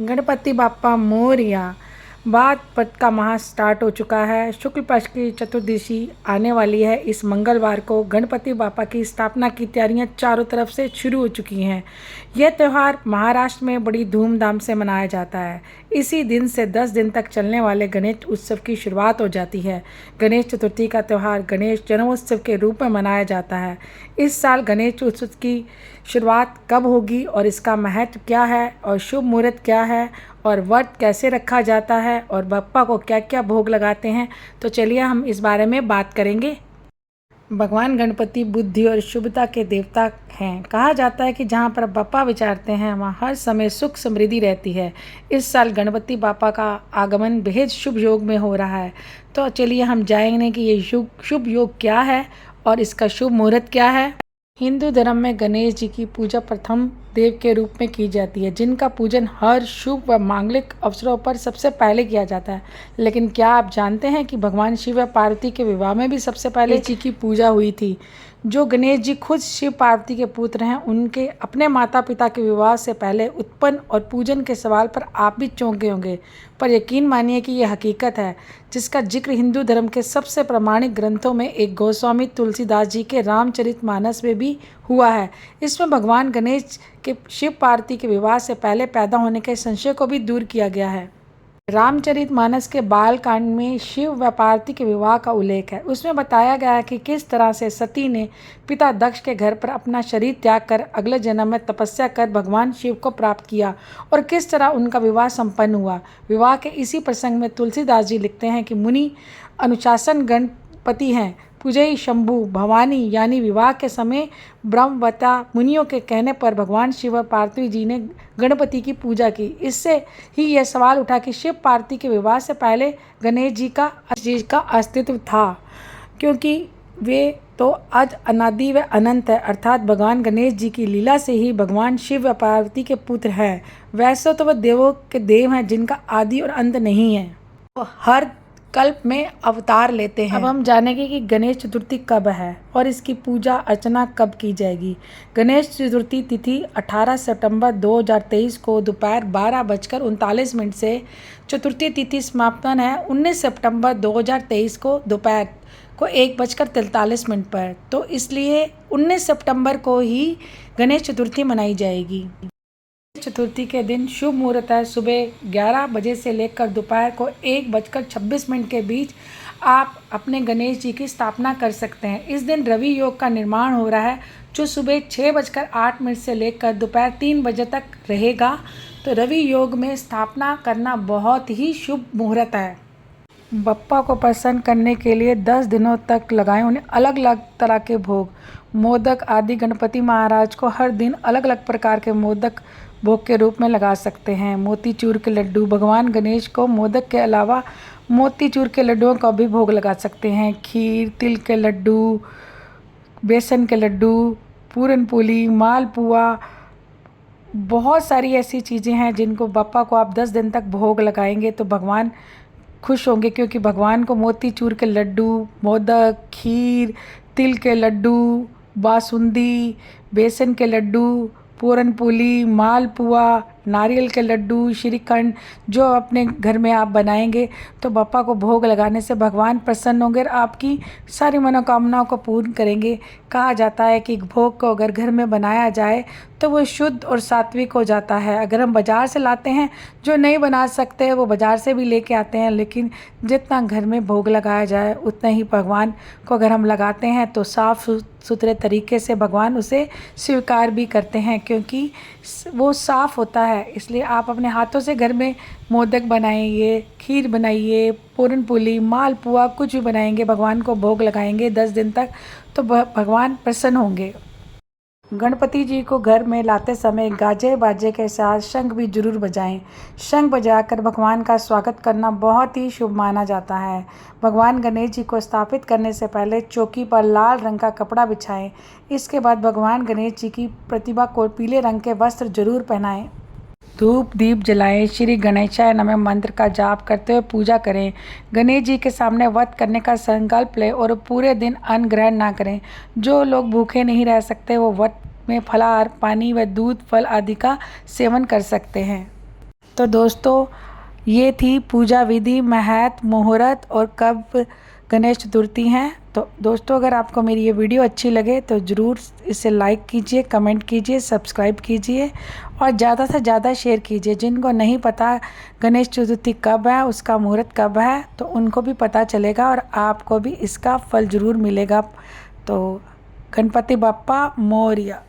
गणपति बाप्पा मोरया। भाद्रपद का माह स्टार्ट हो चुका है। शुक्ल पक्ष की चतुर्दशी आने वाली है। इस मंगलवार को गणपति बाप्पा की स्थापना की तैयारियां चारों तरफ से शुरू हो चुकी हैं। यह त्यौहार महाराष्ट्र में बड़ी धूमधाम से मनाया जाता है। इसी दिन से 10 दिन तक चलने वाले गणेश उत्सव की शुरुआत हो जाती है। गणेश चतुर्थी का त्यौहार गणेश जन्मोत्सव के रूप में मनाया जाता है। इस साल गणेश उत्सव की शुरुआत कब होगी और इसका महत्व क्या है और शुभ मुहूर्त क्या है और व्रत कैसे रखा जाता है और बप्पा को क्या क्या भोग लगाते हैं, तो चलिए हम इस बारे में बात करेंगे। भगवान गणपति बुद्धि और शुभता के देवता हैं। कहा जाता है कि जहाँ पर बप्पा विचरते हैं वहाँ हर समय सुख समृद्धि रहती है। इस साल गणपति बाप्पा का आगमन बेहद शुभ योग में हो रहा है। तो चलिए हम जानेंगे कि ये शुभ योग क्या है और इसका शुभ मुहूर्त क्या है। हिंदू धर्म में गणेश जी की पूजा प्रथम देव के रूप में की जाती है, जिनका पूजन हर शुभ व मांगलिक अवसरों पर सबसे पहले किया जाता है। लेकिन क्या आप जानते हैं कि भगवान शिव व पार्वती के विवाह में भी सबसे पहले जी की पूजा हुई थी। जो गणेश जी खुद शिव पार्वती के पुत्र हैं, उनके अपने माता पिता के विवाह से पहले उत्पन्न और पूजन के सवाल पर आप भी चौंके होंगे, पर यकीन मानिए कि यह हकीकत है, जिसका जिक्र हिंदू धर्म के सबसे प्रामाणिक ग्रंथों में एक गोस्वामी तुलसीदास जी के रामचरितमानस में भी हुआ है। इसमें भगवान गणेश के शिव पार्वती के विवाह से पहले पैदा होने के संशय को भी दूर किया गया है। रामचरितमानस के बाल कांड में शिव व पार्वती के विवाह का उल्लेख है। उसमें बताया गया है कि किस तरह से सती ने पिता दक्ष के घर पर अपना शरीर त्याग कर अगले जन्म में तपस्या कर भगवान शिव को प्राप्त किया और किस तरह उनका विवाह संपन्न हुआ। विवाह के इसी प्रसंग में तुलसीदास जी लिखते हैं कि मुनि अनुशासन गणपति हैं, पूजई शंभु भवानी, यानी विवाह के समय ब्रह्मवता मुनियों के कहने पर भगवान शिव और पार्वती जी ने गणपति की पूजा की। इससे ही यह सवाल उठा कि शिव पार्वती के विवाह से पहले गणेश जी का अस्तित्व था, क्योंकि वे तो अज अनादि व अनंत है, अर्थात भगवान गणेश जी की लीला से ही भगवान शिव व पार्वती के पुत्र हैं। वैसे तो वह देवों के देव हैं जिनका आदि और अंत नहीं है, तो हर कल्प में अवतार लेते हैं। अब हम जानेंगे कि गणेश चतुर्थी कब है और इसकी पूजा अर्चना कब की जाएगी। गणेश चतुर्थी तिथि 18 सितंबर 2023 को दोपहर 12:39 से चतुर्थी तिथि समापन है 19 सितंबर 2023 को दोपहर को 1:43 पर। तो इसलिए 19 सितंबर को ही गणेश चतुर्थी मनाई जाएगी। चतुर्थी के दिन शुभ मुहूर्त है सुबह 11 बजे से लेकर दोपहर को 1:26 के बीच आप अपने गणेश जी की स्थापना कर सकते हैं। इस दिन रवि योग का निर्माण हो रहा है, जो सुबह 6:08 से लेकर दोपहर 3 बजे तक रहेगा। तो रवि योग में स्थापना करना बहुत ही शुभ मुहूर्त है। बप्पा को प्रसन्न करने के लिए 10 दिनों तक लगाएं उन्हें अलग अलग तरह के भोग, मोदक आदि। गणपति महाराज को हर दिन अलग अलग प्रकार के मोदक भोग के रूप में लगा सकते हैं। मोतीचूर के लड्डू, भगवान गणेश को मोदक के अलावा मोतीचूर के लड्डुओं का भी भोग लगा सकते हैं। खीर, तिल के लड्डू, बेसन के लड्डू, पूरन पोली, मालपुआ, बहुत सारी ऐसी चीज़ें हैं जिनको बप्पा को आप 10 दिन तक भोग लगाएंगे तो भगवान खुश होंगे, क्योंकि भगवान को मोतीचूर के लड्डू, मोदक, खीर, तिल के लड्डू, बासुंदी, बेसन के लड्डू, पूरन पोली, मालपुआ, नारियल के लड्डू, श्रीखंड जो अपने घर में आप बनाएंगे तो बप्पा को भोग लगाने से भगवान प्रसन्न होंगे और आपकी सारी मनोकामनाओं को पूर्ण करेंगे। कहा जाता है कि भोग को अगर घर में बनाया जाए तो वो शुद्ध और सात्विक हो जाता है। अगर हम बाज़ार से लाते हैं, जो नहीं बना सकते हैं वो बाज़ार से भी लेके आते हैं, लेकिन जितना घर में भोग लगाया जाए उतना ही भगवान को अगर हम लगाते हैं तो साफ़ सुथरे तरीके से भगवान उसे स्वीकार भी करते हैं, क्योंकि वो साफ़ होता है। इसलिए आप अपने हाथों से घर में मोदक बनाइए, खीर बनाइए, पूरन पोली, मालपुआ कुछ भी बनाएंगे, भगवान को भोग लगाएंगे 10 दिन तक तो भगवान प्रसन्न होंगे। गणपति जी को घर में लाते समय गाजे बाजे के साथ शंख भी जरूर बजाएं। शंख बजाकर भगवान का स्वागत करना बहुत ही शुभ माना जाता है। भगवान गणेश जी को स्थापित करने से पहले चौकी पर लाल रंग का कपड़ा बिछाएं। इसके बाद भगवान गणेश जी की प्रतिमा को पीले रंग के वस्त्र जरूर पहनाएं। धूप दीप जलाएं। श्री गणेशाय नमः मंत्र का जाप करते हुए पूजा करें। गणेश जी के सामने व्रत करने का संकल्प लें और पूरे दिन अन्न ग्रहण ना करें। जो लोग भूखे नहीं रह सकते वो व्रत में फलाहार, पानी व दूध, फल आदि का सेवन कर सकते हैं। तो दोस्तों ये थी पूजा विधि, महत्व, मुहूर्त और कब गणेश चतुर्थी हैं। तो दोस्तों अगर आपको मेरी ये वीडियो अच्छी लगे तो ज़रूर इसे लाइक कीजिए, कमेंट कीजिए, सब्सक्राइब कीजिए और ज़्यादा से ज़्यादा शेयर कीजिए। जिनको नहीं पता गणेश चतुर्थी कब है, उसका मुहूर्त कब है, तो उनको भी पता चलेगा और आपको भी इसका फल ज़रूर मिलेगा। तो गणपति बप्पा मोरया।